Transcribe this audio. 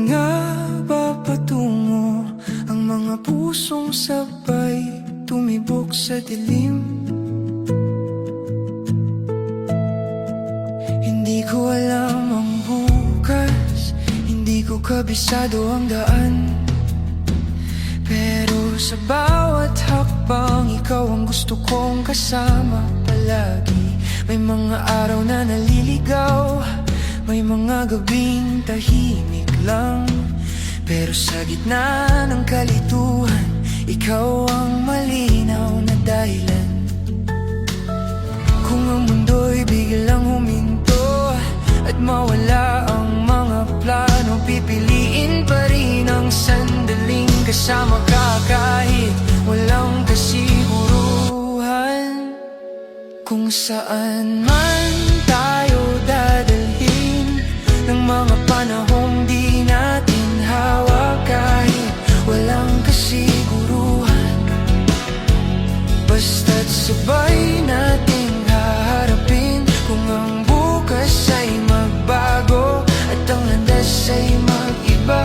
Saan nga ba patungo ang mga pusong sabay tumibok sa dilim? Hindi ko alam ang bukas, hindi ko kabisado ang daan, pero sa bawat hakbang ikaw ang gusto kong kasama palagi. May mga araw na naliligaw, may mga gabing tahimik lang, pero sa gitna ng kalituhan, ikaw ang malinaw na dahilan. Kung ang mundo'y biglang huminto at mawala ang mga plano, pipiliin pa rin ang sandaling kasama ka kahit walang kasiguruhan. Kung saan man tayo dadalhin ng mga panahong di natin hawak, kahit walang kasiguruhan, basta't sabay nating haharapin. Kung ang bukas ay magbago at ang landas ay mag-iba,